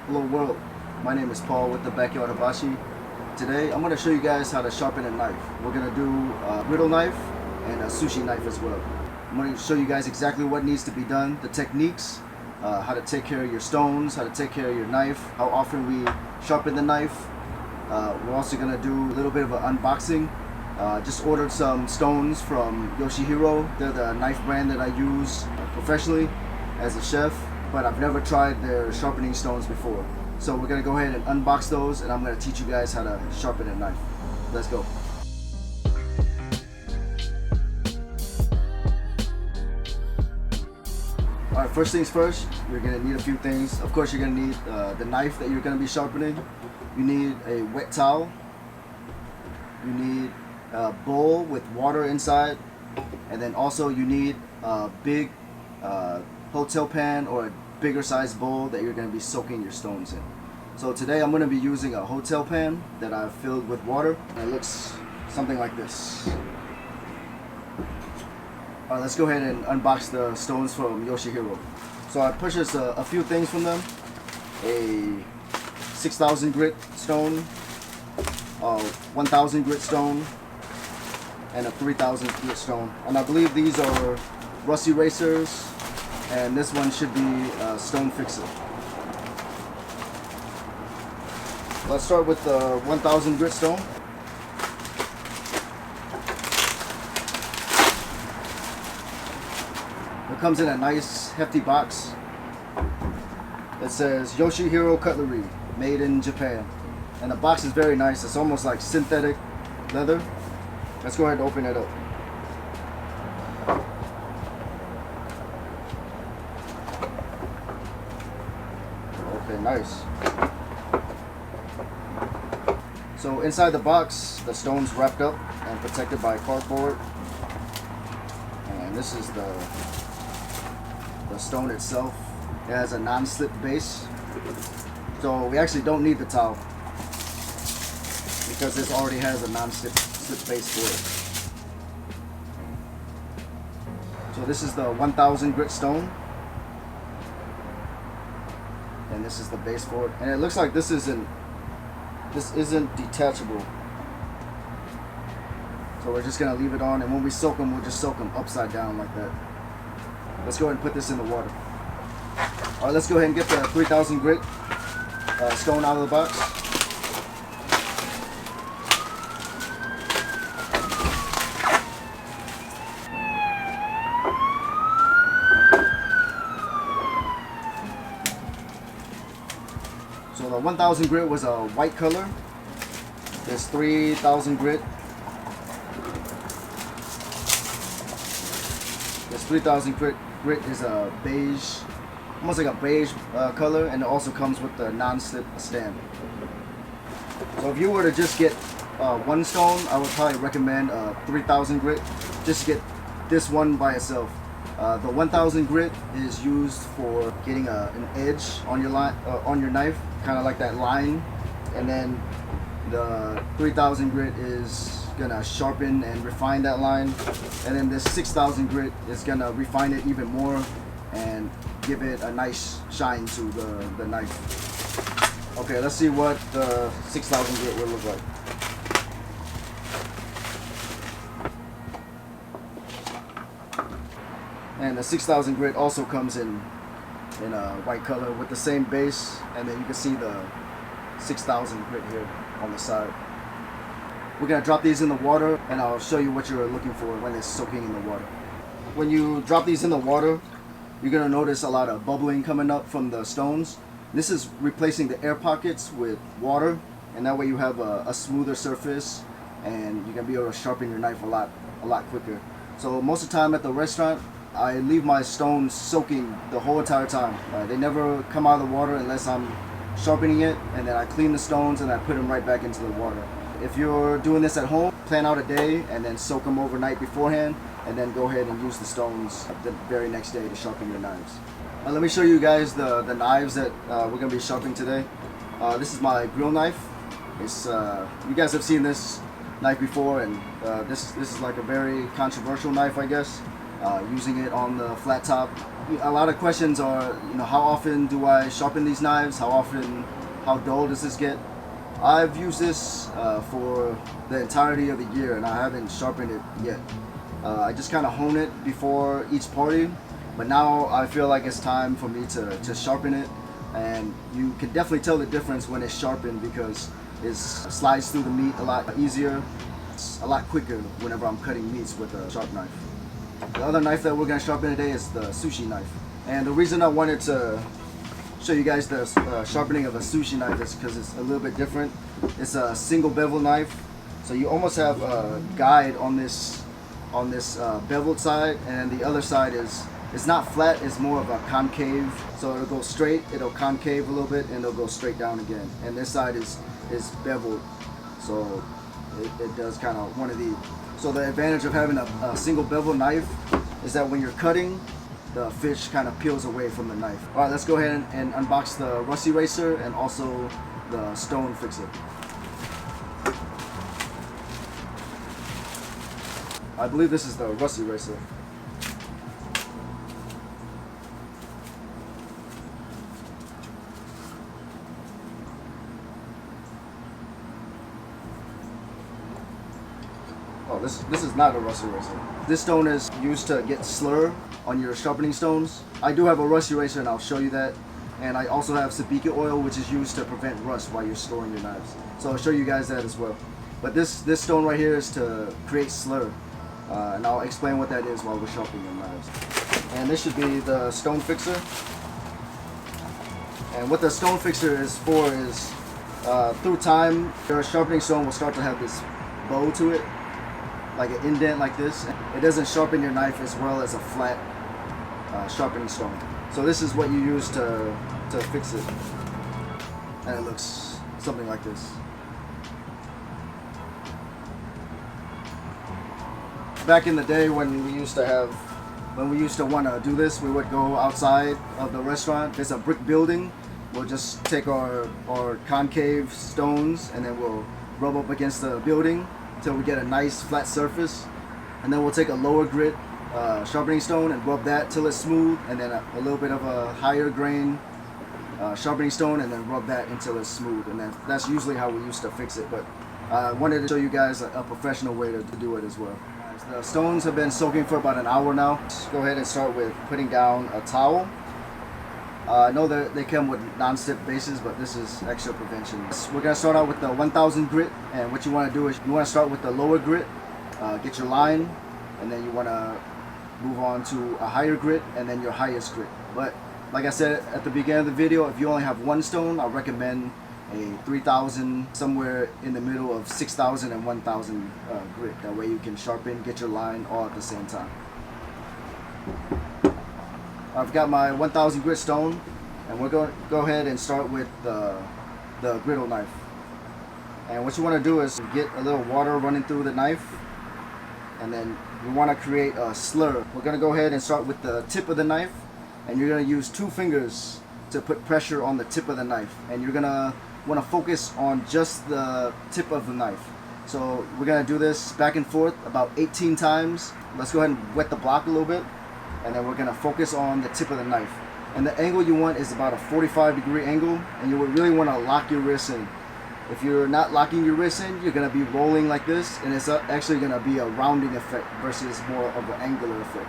Hello world, my name is Paul with the Backyard Hibachi. Today I'm going to show you guys how to sharpen a knife. We're going to do a griddle knife and a sushi knife as well. I'm going to show you guys exactly what needs to be done, the techniques, how to take care of your stones, how to take care of your knife, how often we sharpen the knife. We're also going to do a little bit of an unboxing. Just ordered some stones from Yoshihiro. They're the knife brand that I use professionally as a chef, but I've never tried their sharpening stones before. So we're gonna go ahead and unbox those, and I'm gonna teach you guys how to sharpen a knife. Let's go. Alright, first things first, you're gonna need a few things. Of course, you're gonna need the knife that you're gonna be sharpening. You need a wet towel. You need a bowl with water inside. And then also you need a big hotel pan or a bigger size bowl that you're going to be soaking your stones in. So today I'm going to be using a hotel pan that I've filled with water, and it looks something like this. Alright, let's go ahead and unbox the stones from Yoshihiro. So I purchased a few things from them. A 6,000 grit stone, a 1,000 grit stone, and a 3,000 grit stone. And I believe these are rust erasers, and this one should be stone fixer. Let's start with the 1,000 grit stone. It comes in a nice hefty box. It says Yoshihiro Cutlery, made in Japan. And the box is very nice. It's almost like synthetic leather. Let's go ahead and open it up. Okay, nice. So inside the box, the stone's wrapped up and protected by cardboard. And this is the stone itself. It has a non-slip base. So we actually don't need the towel because this already has a non-slip base for it. So this is the 1,000 grit stone. And this is the base for it, and it looks like this isn't detachable, so we're just gonna leave it on, and when we soak them, we'll just soak them upside down like that. Let's go ahead and put this in the water. All right, let's go ahead and get the 3,000 grit stone out of the box. So the 1,000 grit was a white color. This 3,000 grit. This 3,000 grit is a beige, almost like a beige color, and it also comes with the non-slip stand. So if you were to just get one stone, I would probably recommend 3,000 grit. Just get this one by itself. The 1,000 grit is used for getting an edge on your on your knife, kind of like that line, and then the 3,000 grit is gonna sharpen and refine that line, and then this 6,000 grit is gonna refine it even more and give it a nice shine to the knife. Okay, let's see what the 6,000 grit will look like. And the 6,000 grit also comes in a white color with the same base, and then you can see the 6,000 grit here on the side. We're gonna drop these in the water, and I'll show you what you're looking for when it's soaking in the water. When you drop these in the water, you're gonna notice a lot of bubbling coming up from the stones. This is replacing the air pockets with water, and that way you have a smoother surface, and you can be able to sharpen your knife a lot quicker. So most of the time at the restaurant, I leave my stones soaking the whole entire time. They never come out of the water unless I'm sharpening it, and then I clean the stones and I put them right back into the water. If you're doing this at home, plan out a day and then soak them overnight beforehand, and then go ahead and use the stones the very next day to sharpen your knives. Let me show you guys the knives that we're going to be sharpening today. This is my grill knife. It's you guys have seen this knife before, and this is like a very controversial knife, I guess. using it on the flat top. A lot of questions are, how often do I sharpen these knives? How dull does this get? I've used this for the entirety of the year, and I haven't sharpened it yet. I just kind of hone it before each party, but now I feel like it's time for me to sharpen it, and you can definitely tell the difference when it's sharpened because it slides through the meat a lot easier. It's a lot quicker whenever I'm cutting meats with a sharp knife. The other knife that we're going to sharpen today is the sushi knife, and the reason I wanted to show you guys the sharpening of a sushi knife is because it's a little bit different. It's a single bevel knife, so you almost have a guide on this beveled side, and the other side it's not flat, it's more of a concave, so it'll go straight, it'll concave a little bit, and it'll go straight down again. And this side is beveled, so it does kind of one of the. So the advantage of having a single bevel knife is that when you're cutting, the fish kind of peels away from the knife. All right, let's go ahead and unbox the rust eraser and also the stone fixer. I believe this is the rust eraser. Oh, this is not a rust eraser. This stone is used to get slur on your sharpening stones. I do have a rust eraser, and I'll show you that. And I also have sabiki oil, which is used to prevent rust while you're storing your knives. So I'll show you guys that as well. But this stone right here is to create slur. And I'll explain what that is while we're sharpening your knives. And this should be the stone fixer. And what the stone fixer is for is, through time, your sharpening stone will start to have this bow to it, like an indent like this. It doesn't sharpen your knife as well as a flat sharpening stone. So this is what you use to fix it. And it looks something like this. Back in the day when we used to want to do this, we would go outside of the restaurant. It's a brick building. We'll just take our concave stones and then we'll rub up against the building until we get a nice flat surface, and then we'll take a lower grit sharpening stone and rub that till it's smooth, and then a little bit of a higher grain sharpening stone, and then rub that until it's smooth. And then that's usually how we used to fix it, but I wanted to show you guys a professional way to do it as well. The stones have been soaking for about an hour now. Let's go ahead and start with putting down a towel. I know that they come with non-stick bases, but this is extra prevention. We're going to start out with the 1000 grit, and what you want to do is you want to start with the lower grit, get your line, and then you want to move on to a higher grit and then your highest grit. But like I said at the beginning of the video, if you only have one stone, I recommend a 3000, somewhere in the middle of 6000 and 1000 grit. That way you can sharpen, get your line all at the same time. I've got my 1000 grit stone, and we're going to go ahead and start with the griddle knife. And what you want to do is get a little water running through the knife, and then you want to create a slur. We're going to go ahead and start with the tip of the knife, and you're going to use 2 fingers to put pressure on the tip of the knife, and you're going to want to focus on just the tip of the knife. So we're going to do this back and forth about 18 times. Let's go ahead and wet the block a little bit, and then we're going to focus on the tip of the knife. And the angle you want is about a 45-degree angle, and you would really want to lock your wrist in. If you're not locking your wrist in, you're going to be rolling like this, and it's actually going to be a rounding effect versus more of an angular effect.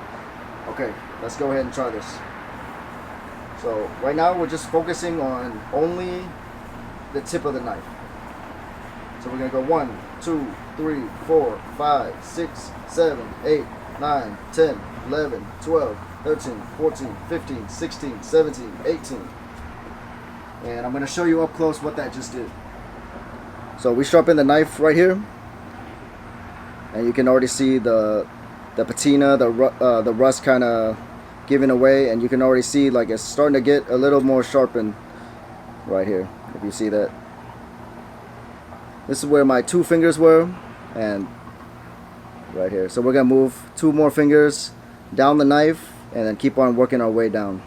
Okay, let's go ahead and try this. So right now we're just focusing on only the tip of the knife. So we're going to go 1, 2, 3, 4, 5, 6, 7, 8, 9, 10, 11, 12, 13, 14, 15, 16, 17, 18. And I'm going to show you up close what that just did. So we sharpen the knife right here, and you can already see the patina, the rust kind of giving away, and you can already see like it's starting to get a little more sharpened right here, if you see that. This is where my 2 fingers were, and right here. So we're going to move 2 more fingers down the knife and then keep on working our way down.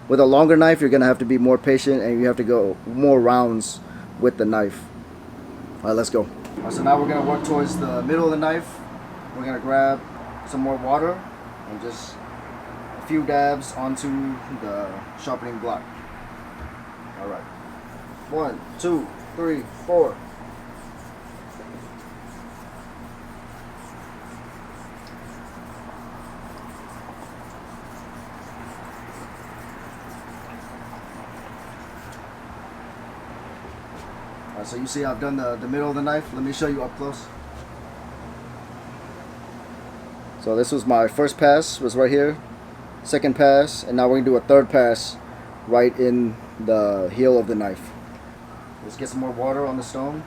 With a longer knife, you're going to have to be more patient, and you have to go more rounds with the knife. All right, let's go. All right, so now we're going to work towards the middle of the knife. We're going to grab some more water, and just a few dabs onto the sharpening block. All right, 1, 2, 3, 4. So you see I've done the middle of the knife. Let me show you up close. So this was my first pass, was right here. Second pass, and now we're gonna do a third pass right in the heel of the knife. Let's get some more water on the stone.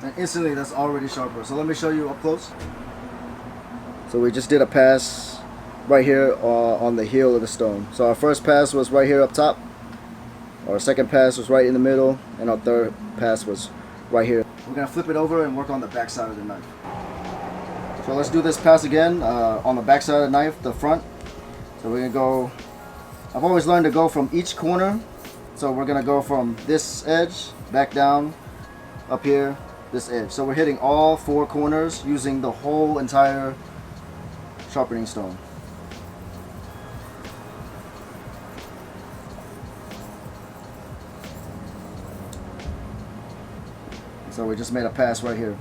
And instantly that's already sharper. So let me show you up close. So we just did a pass right here on the heel of the stone. So our first pass was right here up top. Our second pass was right in the middle, and our third pass was right here. We're gonna flip it over and work on the back side of the knife. So let's do this pass again on the back side of the knife, the front. So we're gonna go, I've always learned to go from each corner. So we're gonna go from this edge, back down, up here, this edge. So we're hitting all 4 corners using the whole entire sharpening stone. So we just made a pass right here.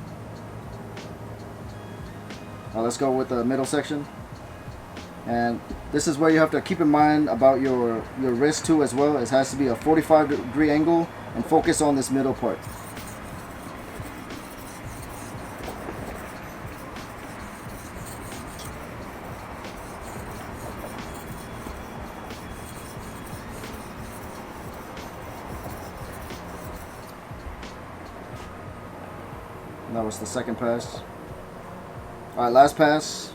Now let's go with the middle section. And this is where you have to keep in mind about your wrist too as well. It has to be a 45-degree angle and focus on this middle part. That was the second pass. Alright, last pass.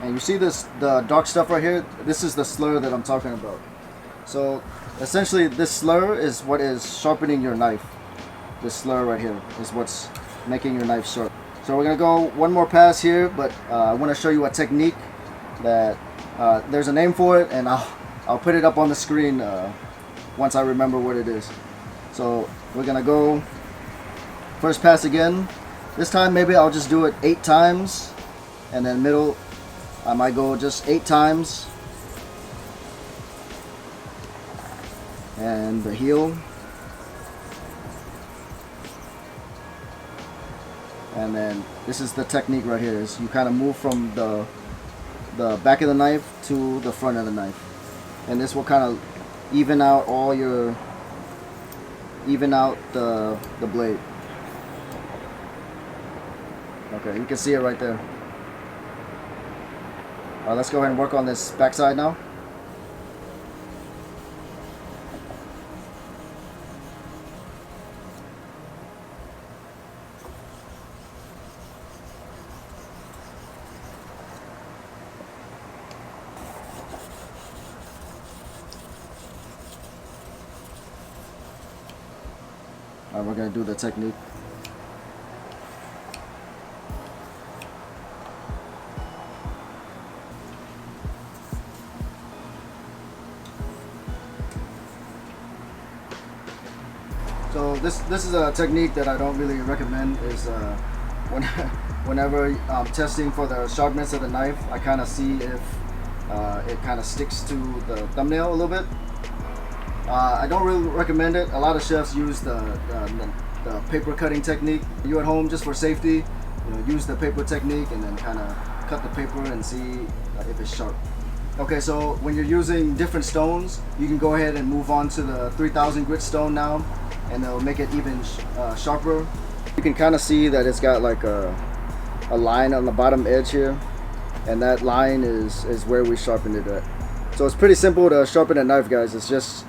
And you see this, the dark stuff right here? This is the slur that I'm talking about. So essentially this slur is what is sharpening your knife. This slur right here is what's making your knife sharp. So we're gonna go one more pass here, but I want to show you a technique that there's a name for it, and I'll put it up on the screen once I remember what it is. So we're gonna go first pass again. This time maybe I'll just do it 8 times, and then middle I might go just 8 times, and the heel. And then this is the technique right here, is you kind of move from the back of the knife to the front of the knife, and this will kind of even out the blade. Okay, you can see it right there. Alright, let's go ahead and work on this back side now. Alright, we're going to do the technique. So this is a technique that I don't really recommend. Is whenever I'm testing for the sharpness of the knife, I kind of see if it kind of sticks to the thumbnail a little bit. I don't really recommend it. A lot of chefs use the paper cutting technique. You at home, just for safety, use the paper technique and then kind of cut the paper and see if it's sharp. Okay, so when you're using different stones, you can go ahead and move on to the 3000 grit stone now, and it'll make it even sharper. You can kind of see that it's got like a line on the bottom edge here, and that line is where we sharpened it at. So it's pretty simple to sharpen a knife, guys. It's just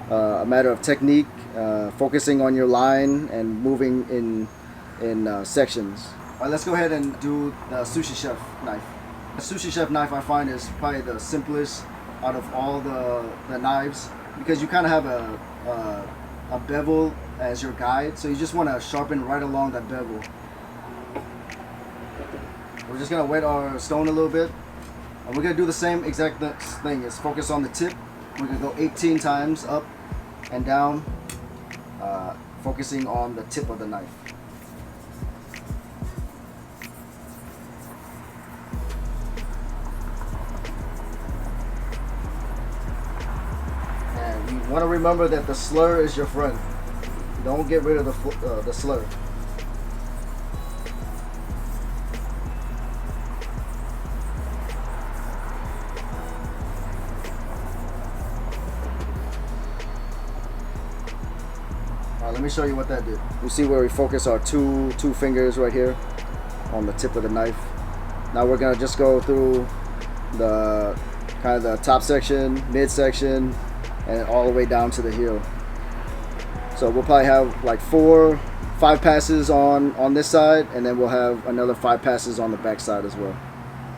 a matter of technique, focusing on your line and moving in sections. All right, let's go ahead and do the sushi chef knife. A sushi chef knife I find is probably the simplest out of all the knives, because you kind of have a bevel as your guide, so you just want to sharpen right along that bevel. We're just gonna wet our stone a little bit, and we're gonna do the same exact thing. Is focus on the tip. We're gonna go 18 times up and down, focusing on the tip of the knife. And you want to remember that the slur is your friend. Don't get rid of the slur. Let me show you what that did. You see where we focus our two fingers right here on the tip of the knife. Now we're gonna just go through the kind of the top section, mid section, and all the way down to the heel. So we'll probably have like 5 passes on this side, and then we'll have another 5 passes on the back side as well.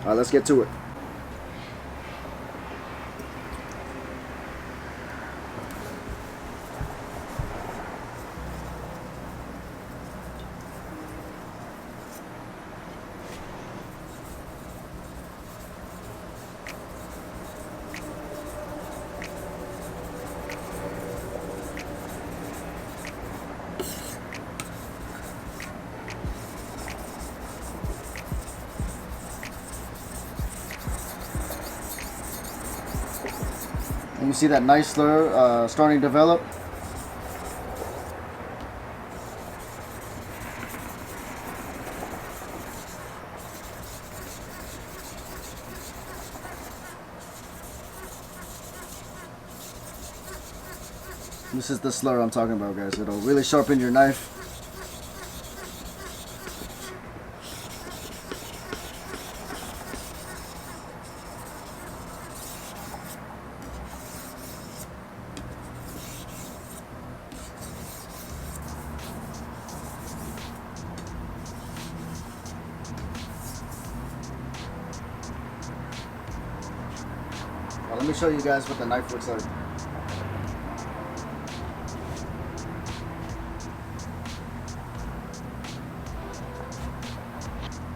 All right, let's get to it. And you see that nice slur starting to develop. This is the slur I'm talking about, guys. It'll really sharpen your knife. Well, let me show you guys what the knife looks like.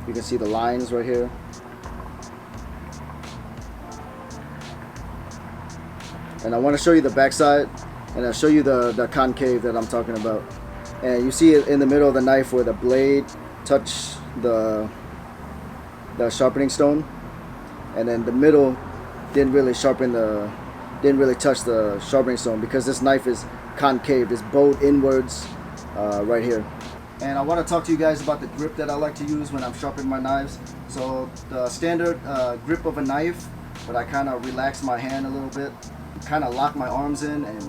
You can see the lines right here. And I want to show you the backside, and I'll show you the concave that I'm talking about. And you see it in the middle of the knife where the blade touch the sharpening stone, and then the middle didn't really touch the sharpening stone, because this knife is concave, it's bowed inwards right here. And I want to talk to you guys about the grip that I like to use when I'm sharpening my knives. So the standard grip of a knife, but I kind of relax my hand a little bit, kind of lock my arms in, and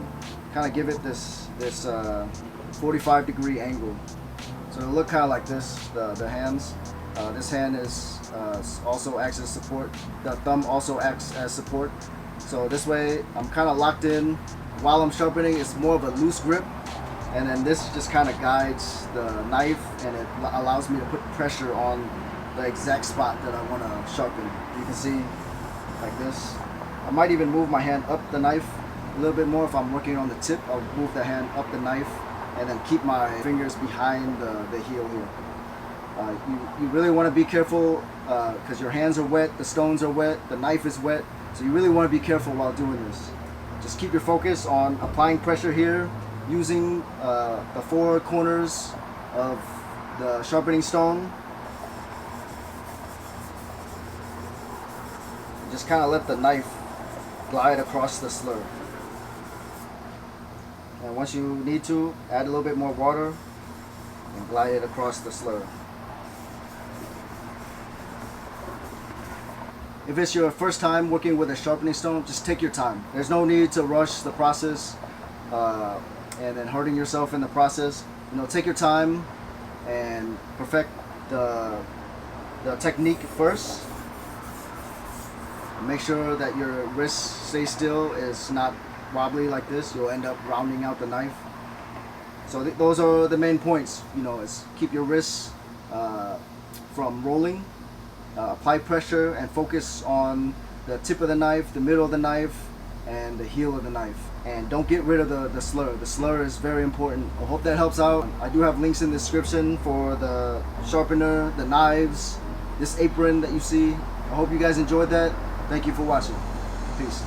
kind of give it this 45-degree angle. So it'll look kind of like this, the hands. This hand is also acts as support. The thumb also acts as support. So this way I'm kind of locked in while I'm sharpening. It's more of a loose grip. And then this just kind of guides the knife, and it allows me to put pressure on the exact spot that I want to sharpen. You can see like this. I might even move my hand up the knife a little bit more. If I'm working on the tip, I'll move the hand up the knife and then keep my fingers behind the heel here. You really want to be careful because your hands are wet, the stones are wet, the knife is wet. So you really want to be careful while doing this. Just keep your focus on applying pressure here, using the 4 corners of the sharpening stone. Just kind of let the knife glide across the slur. And once you need to, add a little bit more water and glide it across the slur. If it's your first time working with a sharpening stone, just take your time. There's no need to rush the process and then hurting yourself in the process. You know, take your time and perfect the technique first. Make sure that your wrist stays still, is not wobbly like this. You'll end up rounding out the knife. So those are the main points. You know, is keep your wrists from rolling, apply pressure and focus on the tip of the knife, the middle of the knife, and the heel of the knife. And don't get rid of the slur. The slur is very important. I hope that helps out. I do have links in the description for the sharpener, the knives, this apron that you see. I hope you guys enjoyed that. Thank you for watching. Peace.